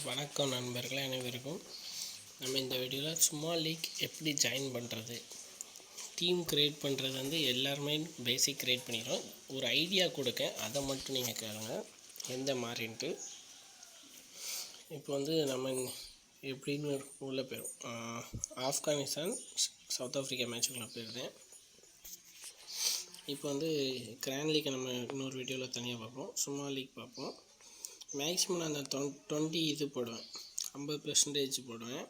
வணக்கம் நண்பர்களே அனைவருக்கும். நம்ம இந்த வீடியோவில் ஸ்மால் லீக் எப்படி ஜாயின் பண்ணுறது, டீம் க்ரியேட் பண்ணுறது வந்து எல்லாருமே பேசிக் க்ரியேட் பண்ணிடுறோம். ஒரு ஐடியா கொடுக்க, அதை மட்டும் நீங்கள் கேளுங்க எந்த மாதிரின்ட்டு. இப்போ வந்து நம்ம எப்படின்னு உள்ள போயிடும். ஆப்கானிஸ்தான் சவுத் ஆஃப்ரிக்கா மேட்சுக்குள்ளே போயிருந்தேன். இப்போ வந்து கிராண்ட் லீக்கை நம்ம இன்னொரு வீடியோவில் தனியாக பார்ப்போம். ஸ்மால் லீக் பார்ப்போம். மேக்ஸிமம் நான் அந்த 20 இது போடுவேன், 50% போடுவேன்.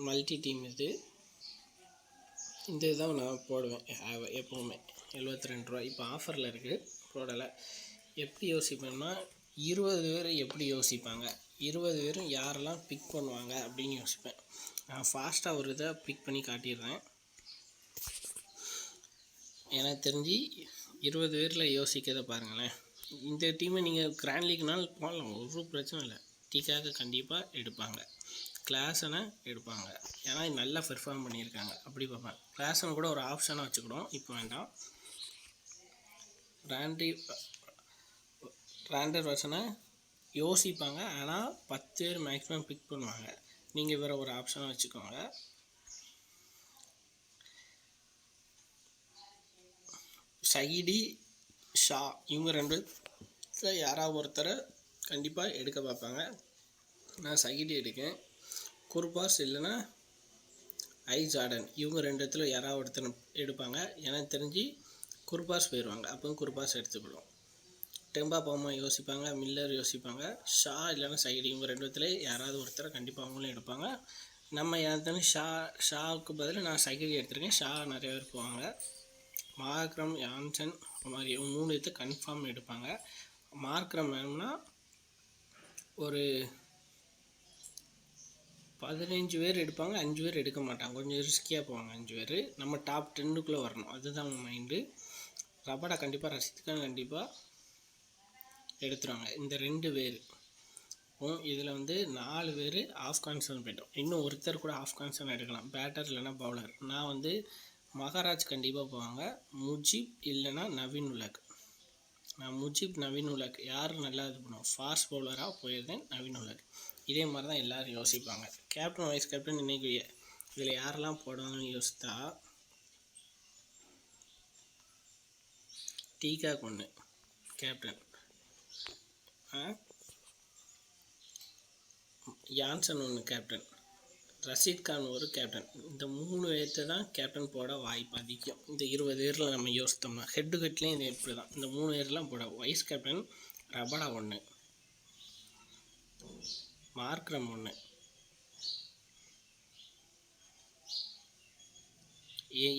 மல்டி டீம் இந்த இதுதான் நான் போடுவேன் எப்போவுமே. 72 ரூபா இப்போ ஆஃபரில் இருக்குது, போடலை. எப்படி யோசிப்பேன்னா 20 பேர் எப்படி யோசிப்பாங்க, 20 பேரும் யாரெல்லாம் பிக் பண்ணுவாங்க அப்படின்னு யோசிப்பேன். நான் ஃபாஸ்ட்டாக ஒரு இதை பிக் பண்ணி காட்டிடுறேன். எனக்கு தெரிஞ்சு 20 பேரில் யோசிக்கிறத பாருங்களேன். இந்த டீமை நீங்கள் கிராண்ட் லீக்னால் போடலாம், ஒரு பிரச்சனை இல்லை. டீக்காக கண்டிப்பாக எடுப்பாங்க, கிளாஸனை எடுப்பாங்க, ஏன்னா நல்லா பெர்ஃபார்ம் பண்ணியிருக்காங்க. அப்படி பார்ப்பேன். கிளாஸனை கூட ஒரு ஆப்ஷனாக வச்சுக்கிடும், இப்போ வேண்டாம். ரேண்டர் வெர்ஷனை யோசிப்பாங்க, ஆனால் 10 பேர் மேக்ஸிமம் பிக் பண்ணுவாங்க. நீங்கள் வேறு ஒரு ஆப்ஷனாக வச்சுக்கோங்க. சைடி, ஷா, இவங்க ரெண்டு யாராவது ஒருத்தரை கண்டிப்பாக எடுக்க பார்ப்பாங்க. நான் சைடி எடுக்கேன். குர்பாஸ் இல்லைன்னா ஜார்டன், இவங்க ரெண்டு இடத்துல யாராவது ஒருத்தர் எடுப்பாங்க. எனக்கு தெரிஞ்சு குர்பாஸ் போயிடுவாங்க, அப்போ குர்பாஸ் எடுத்துக்கிடும். டெம்பா பாமா யோசிப்பாங்க, மில்லர் யோசிப்பாங்க, ஷா இல்லைன்னா சைடி, இவங்க ரெண்டு இடத்துல யாராவது ஒருத்தரை கண்டிப்பாக அவங்களும் எடுப்பாங்க. நம்ம எனக்கு ஷாவுக்கு பதில் நான் சைடி எடுத்துருக்கேன். ஷா நிறைய பேர் போவாங்க. மார்க்ரம், யான்சன் மாதிரி 3 இடத்த கன்ஃபார்ம் எடுப்பாங்க. மார்க்ரம் வேணும்னா ஒரு 15 பேர் எடுப்பாங்க, 5 பேர் எடுக்க மாட்டாங்க, கொஞ்சம் ரிஸ்கியாக போவாங்க. 5 பேர் நம்ம டாப் 10க்குள்ளே வரணும், அதுதான் மைண்டு. ரபடா கண்டிப்பாக, ரசித்கான் கண்டிப்பாக எடுத்துருவாங்க. இந்த 2 பேர். இதில் வந்து 4 பேர் ஆப்கானிஸ்தான் போய்ட்டோம். இன்னும் ஒருத்தர் கூட ஆப்கானிஸ்தான் எடுக்கலாம், பேட்டர் இல்லைன்னா பவுலர். நான் வந்து மகாராஜ் கண்டிப்பாக போவாங்க, முஜிப் இல்லைன்னா நவீன் உலக். நான் முஜிப், நவீன் உலக் யார் நல்லா இது பண்ணுவோம், ஃபாஸ்ட் பவுலராக போயிருந்தேன், நவீன் உலக். இதே மாதிரி தான் எல்லோரும் யோசிப்பாங்க. கேப்டன், வைஸ் கேப்டன் இன்றைக்கி இதில் யாரெல்லாம் போடுவாங்கன்னு யோசித்தா, டீகாக் ஒன்று கேப்டன், யான்சன் ஒன்று கேப்டன், ரஷீத் கான் ஒரு கேப்டன். இந்த 3 பேர்த்தை தான் கேப்டன் போட வாய்ப்பு அதிகம். இந்த 20 பேரில் நம்ம யோசித்தோம்னா ஹெட்லேயும் இது எப்படி தான், இந்த 3 பேர்லாம் போட. வைஸ் கேப்டன் ரபடா ஒன்று, மார்க்ரம் ஒன்று,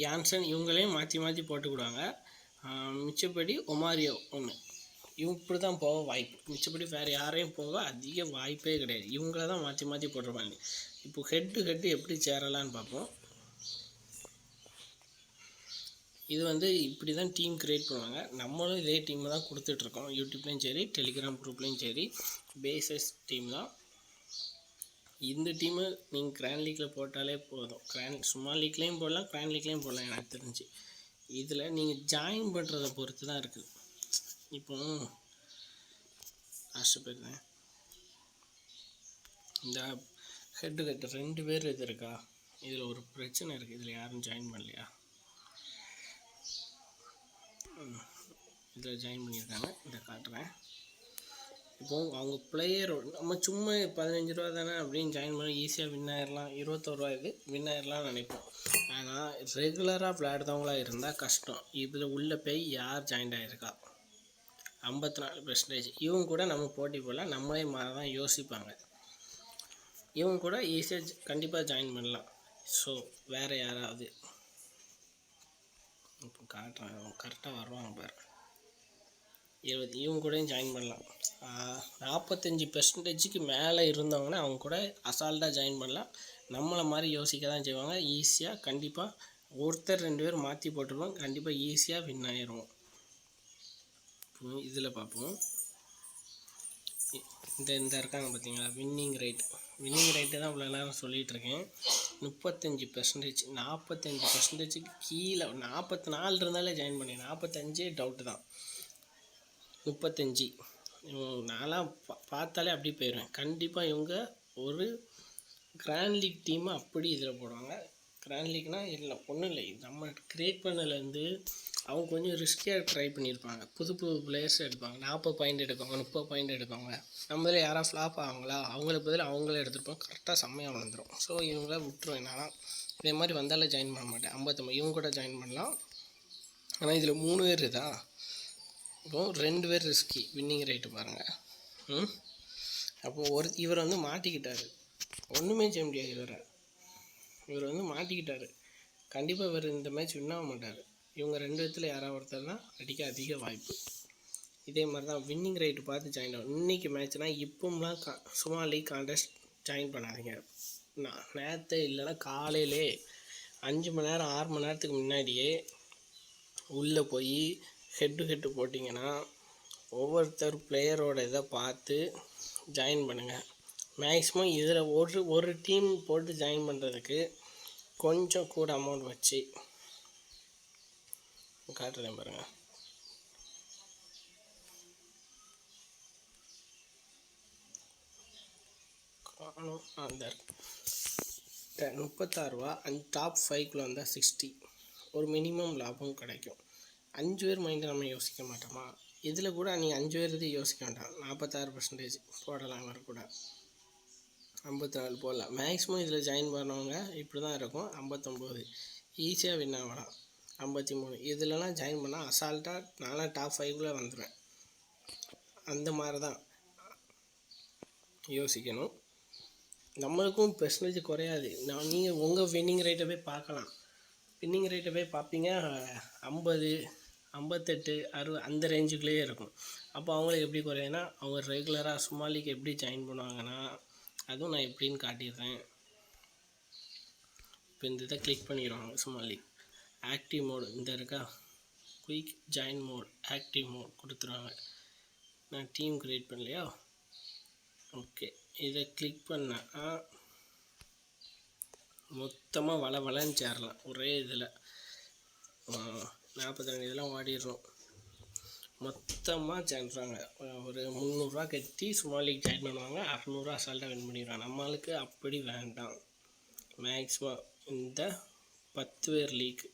யான்சன், இவங்களையும் மாற்றி மாற்றி போட்டுக்கிடுவாங்க. மிச்சப்படி ஒமாரியோ ஒன்று. இவங்க இப்படி தான் போக வாய்ப்பு, மிச்சப்படி வேறு யாரையும் போக அதிக வாய்ப்பே கிடையாது. இவங்கள தான் மாற்றி மாற்றி போட்டுருப்பாங்க. இப்போ ஹெட்டு எப்படி சேரலான்னு பார்ப்போம். இது வந்து இப்படி தான் டீம் க்ரியேட் பண்ணுவாங்க. நம்மளும் இதே டீம் தான் கொடுத்துட்ருக்கோம், யூடியூப்லேயும் சரி, டெலிகிராம் குரூப்லேயும் சரி. பேசஸ் டீம் தான். இந்த டீமு நீங்கள் கிராண்ட் லீக்கில் போட்டாலே போதும். ஸ்மால் லீக்லேயும் போடலாம், கிராண்ட் லீக்லேயும் போடலாம். எனக்கு தெரிஞ்சு இதில் நீங்கள் ஜாயின் பண்ணுறதை பொறுத்து தான் இருக்குது. இப்போ ஆசைப்படுறேன், இந்த ஹெட்டு 2 பேர் இது இருக்கா, இதில் ஒரு பிரச்சனை இருக்குது. இதில் யாரும் ஜாயின் பண்ணலையா, இதில் ஜாயின் பண்ணியிருக்காங்க, இதை காட்டுறேன். இப்போது அவங்க பிளேயர் நம்ம சும்மா 15 ரூபா தானே அப்படின்னு ஜாயின் பண்ணி ஈஸியாக வின் ஆயிடலாம். 21 ரூபா இது வின் ஆயிடலாம்னு நினைப்போம். ஆனால் ரெகுலராக விளையாடுறவங்களாக இருந்தால் கஷ்டம். இதில் உள்ளே போய் யார் ஜாயின் ஆகிருக்கா, 54%. இவங்க கூட நம்ம போட்டி போடலாம், நம்மளே மாதிரி தான் யோசிப்பாங்க. இவங்க கூட ஈஸியாக கண்டிப்பாக ஜாயின் பண்ணலாம். ஸோ வேறு யாராவது இப்போ காட்டுறாங்க, கரெக்டாக வருவாங்க பாரு. 20 இவங்க கூடயும் ஜாயின் பண்ணலாம். 45%க்கு மேலே இருந்தவங்கன்னா அவங்க கூட அசால்ட்டாக ஜாயின் பண்ணலாம். நம்மளை மாதிரி யோசிக்க தான் செய்வாங்க. ஈஸியாக கண்டிப்பாக ஒருத்தர் 2 பேர் மாற்றி போட்டுருவோம், கண்டிப்பாக ஈஸியாக வின் ஆயிடுவோம். இதில் பார்ப்போம். இந்த இருக்காங்க பார்த்தீங்களா, வின்னிங் ரேட்டு தான் இவ்வளோ நேரம் சொல்லிகிட்ருக்கேன். 35%, 45%க்கு கீழே 44 இருந்தாலே ஜாயின் பண்ணி, 45 டவுட்டு தான். 35 நான்லாம் பார்த்தாலே அப்படி போயிடுவேன். கண்டிப்பாக இவங்க ஒரு கிராண்ட் லீக் டீமை அப்படி இதில் போடுவாங்க. கிராண்ட் லீக்னால் இல்லை ஒன்றும் இல்லை, நம்ம க்ரியேட் பண்ணலேருந்து அவங்க கொஞ்சம் ரிஸ்கியாக ட்ரை பண்ணியிருப்பாங்க. புது புது பிளேயர்ஸ் எடுப்பாங்க. 40 பாயிண்ட் எடுப்பாங்க, 30 பாயிண்ட் எடுப்பாங்க. நம்மளே யாராவது ஃப்ளாப் ஆகுங்களா, அவங்களுக்கு பதில் அவங்களே எடுத்துருப்போம், கரெக்டாக செம்மையாக வந்துடும். ஸோ இவங்கள விட்டுருவேன். நான் இதே மாதிரி வந்தாலே ஜாயின் பண்ண மாட்டேன். 59 இவங்க கூட ஜாயின் பண்ணலாம். ஆனால் இதில் 3 பேர் இதா, இப்போ 2 பேர் ரிஸ்கி. வின்னிங் ரேட்டு பாருங்கள். அப்போது இவர் வந்து மாட்டிக்கிட்டார், ஒன்றுமே செய்ய முடியாது. இவர் வந்து மாட்டிக்கிட்டார். கண்டிப்பாக இவர் இந்த மேட்ச் வின் ஆக மாட்டார். இவங்க 2 விதத்தில் யாராவது ஒருத்தர் தான் அடிக்க அதிக வாய்ப்பு. இதே மாதிரி தான் வின்னிங் ரேட்டு பார்த்து ஜாயின் ஆகும். இன்றைக்கி மேட்ச்னால் இப்போம்லாம் சும்மா லீக் கான்டெஸ்ட் ஜாயின் பண்ணாதீங்க. நேற்று இல்லைன்னா காலையிலே 5 மணி நேரம் 6 மணி நேரத்துக்கு முன்னாடியே உள்ளே போய் ஹெட்டு போட்டிங்கன்னா ஒவ்வொருத்தர் பிளேயரோட இதை பார்த்து ஜாயின் பண்ணுங்கள். மேக்ஸிமம் இதில் ஒரு டீம் போட்டு ஜாயின் பண்ணுறதுக்கு கொஞ்சம் கூட அமௌண்ட் வச்சு காட்டுறேன் பாருங்கள். அந்த 36 ரூபா டாப் 5க்குள்ளே வந்தால் 60, ஒரு மினிமம் லாபம் கிடைக்கும். 5 பேர் மைண்டு நம்ம யோசிக்க மாட்டோமா? இதில் கூட நீங்கள் 5 பேர் இது யோசிக்க வேண்டாம். 46% போடலாம். இவர் கூட 54 போடலாம். மேக்ஸிமம் இதில் ஜாயின் பண்ணவங்க இப்படி தான் இருக்கும். 59 ஈஸியாக வின் ஆகலாம். 53 இதிலலாம் ஜாயின் பண்ணால் அசால்ட்டாக நான்லாம் டாப் 5க்குள்ளே வந்துடுவேன். அந்த மாதிரி தான் யோசிக்கணும். நம்மளுக்கும் பெர்சன்டேஜ் குறையாது. நீங்கள் உங்கள் வின்னிங் ரேட்டை போய் பார்க்கலாம். வின்னிங் ரேட்டை போய் பார்ப்பீங்க 50, 58, 60 அந்த ரேஞ்சுக்குள்ளேயே இருக்கும். அப்போ அவங்களுக்கு எப்படி குறையுதுன்னா, அவங்க ரெகுலராக சும்மா லீக் எப்படி ஜாயின் பண்ணுவாங்கன்னா, அதுவும் நான் எப்படின்னு காட்டிடுறேன். இப்போ இந்த இதை கிளிக் பண்ணிடுவாங்க. சும்மா லீக் ஆக்டிவ் மோடு இந்த இருக்கா, quick join mode active mode கொடுத்துருவாங்க. நான் டீம் க்ரியேட் பண்ணலையா, ஓகே. இதை கிளிக் பண்ணால் மொத்தமாக வளன்னு சேரலாம். ஒரே இதில் 42 இதெல்லாம் ஓடிடுறோம். மொத்தமாக சேர்ந்துறாங்க. ஒரு 300 கட்டி சும்மா லீக் ஜாயின் பண்ணுவாங்க. 600 அசால்ட்டாக வின் பண்ணிடுவாங்க. நம்மளுக்கு அப்படி வேண்டாம். மேக்ஸிமம் இந்த 10 பேர் லீக்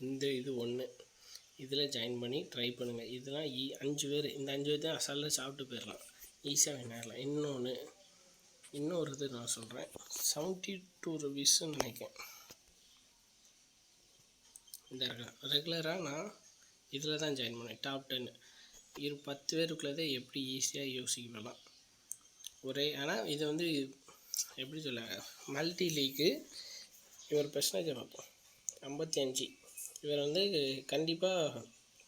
இந்த இது ஒன்று இதில் ஜாயின் பண்ணி ட்ரை பண்ணுங்கள். இதெல்லாம் 5 பேர், இந்த 5 பேர் தான் அசால்ட்டாக சாப்பிட்டு போயிடலாம், ஈஸியாக வின் ஆகலாம். இன்னொரு இது நான் சொல்கிறேன். 72 ருபீஸ்ன்னு நினைக்கிறேன். இந்த ரெகுலராக நான் இதில் தான் ஜாயின் பண்ணேன். டாப் 10 10 பேருக்குள்ளதே எப்படி ஈஸியாக யோசிக்கலாம். ஆனால் இது வந்து எப்படி சொல்ல, மல்டி லீக்கு. இவர் பெர்சன்டேஜை பார்ப்போம். 55. இவர் வந்து கண்டிப்பாக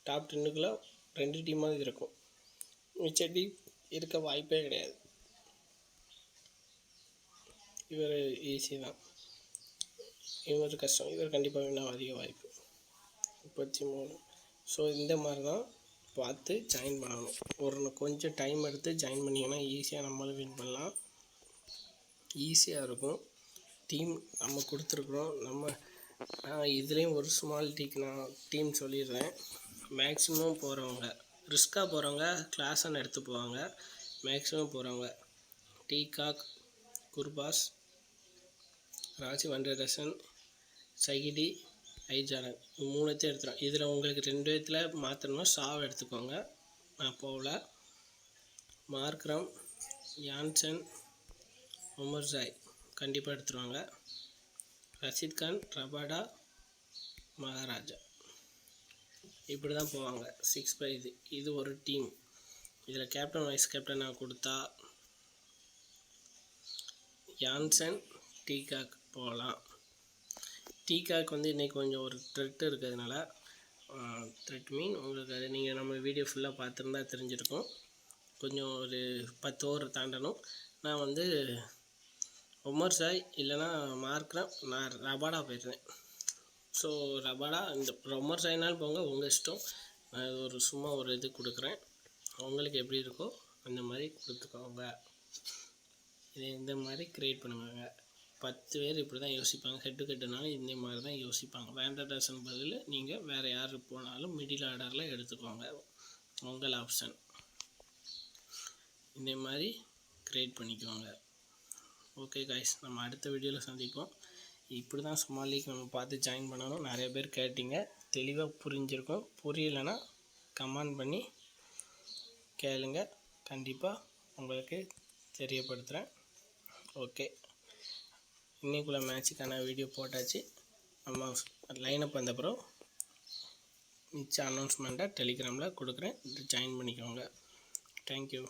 டாப் 10க்குள்ளே 2 டீமாக இருக்கும். மிச்ச டீம் இருக்க வாய்ப்பே கிடையாது. இவர் ஈஸி தான், இவர் கஷ்டம். இவர் கண்டிப்பாக வின் அதிக வாய்ப்பு. 33. ஸோ இந்த மாதிரி தான் பார்த்து ஜாயின் பண்ணணும். கொஞ்சம் டைம் எடுத்து ஜாயின் பண்ணிங்கன்னா ஈஸியாக நம்மளும் வின் பண்ணலாம். ஈஸியாக இருக்கும். டீம் நம்ம கொடுத்துருக்குறோம். இதுலேயும் ஒரு ஸ்மால் நான் டீம் சொல்லிடுறேன். மேக்ஸிமம் போகிறவங்க ரிஸ்க்காக போகிறவங்க கிளாஸன் எடுத்து போவாங்க. மேக்ஸிமம் போகிறவங்க டீகாக், குர்பாஸ், ராஜி வண்டரசன், சகிடி, ஐஜானன் 3 எடுத்துகிறோம். இதில் உங்களுக்கு 2 விதத்தில் மாற்றணும்னா ஷாவை எடுத்துக்கோங்க. நான் போகல. மார்க்ரம், யான்சன், உமர்ஜாய் கண்டிப்பாக எடுத்துருவாங்க. ரஷீத் கான், ரபாடா, மகாராஜா இப்படி தான் போவாங்க. 6 இது ஒரு டீம். இதில் கேப்டன் வைஸ் கேப்டன் நான் கொடுத்தா யான்சன், டீகாக் போகலாம். டீகாக் வந்து இன்றைக்கி கொஞ்சம் ஒரு த்ரெட் இருக்கிறதுனால, த்ரெட் மீன் உங்களுக்கு அது நீங்கள் நம்ம வீடியோ ஃபுல்லாக பார்த்துருந்தா தெரிஞ்சிருக்கும். கொஞ்சம் ஒரு 10 ஓவர் தாண்டணும். நான் வந்து உமர்ஜாய் இல்லைனா மார்க்ரம், நான் ரபாடா போயிடுறேன். ஸோ ரபாடா இந்த உமர்ஜாய்னாலும் போங்க, உங்கள் இஷ்டம். நான் சும்மா ஒரு இது கொடுக்குறேன், உங்களுக்கு எப்படி இருக்கோ அந்த மாதிரி கொடுத்துக்கோங்க. இதை இந்த மாதிரி க்ரியேட் பண்ணுவாங்க. 10 பேர் இப்படி தான் யோசிப்பாங்க. ஹெட்டுனாலும் இந்த மாதிரி தான் யோசிப்பாங்க. வேண்டர்டர்சன் பதில் நீங்கள் வேறு யார் போனாலும் மிடில் ஆர்டரில் எடுத்துக்கோங்க, உங்கள் ஆப்ஷன். இதே மாதிரி க்ரியேட் பண்ணிக்கோங்க. ஓகே காய்ஸ், நம்ம அடுத்த வீடியோவில் சந்திப்போம். இப்படி தான் ஸ்மால் லீக் நம்ம பார்த்து ஜாயின் பண்ணணும். நிறைய பேர் கேட்டிங்க, தெளிவாக புரிஞ்சிருக்கும். புரியலைன்னா கமெண்ட் பண்ணி கேளுங்க, கண்டிப்பாக உங்களுக்கு தெரியப்படுத்துகிறேன். ஓகே, இன்னைக்குள்ள மேட்சுக்கான வீடியோ போட்டாச்சு. நம்ம லைனப் வந்தப்புறம் மிச்ச அனௌன்ஸ்மெண்ட்டை டெலிகிராமில் கொடுக்குறேன், ஜாயின் பண்ணிக்கோங்க. தேங்க்யூ.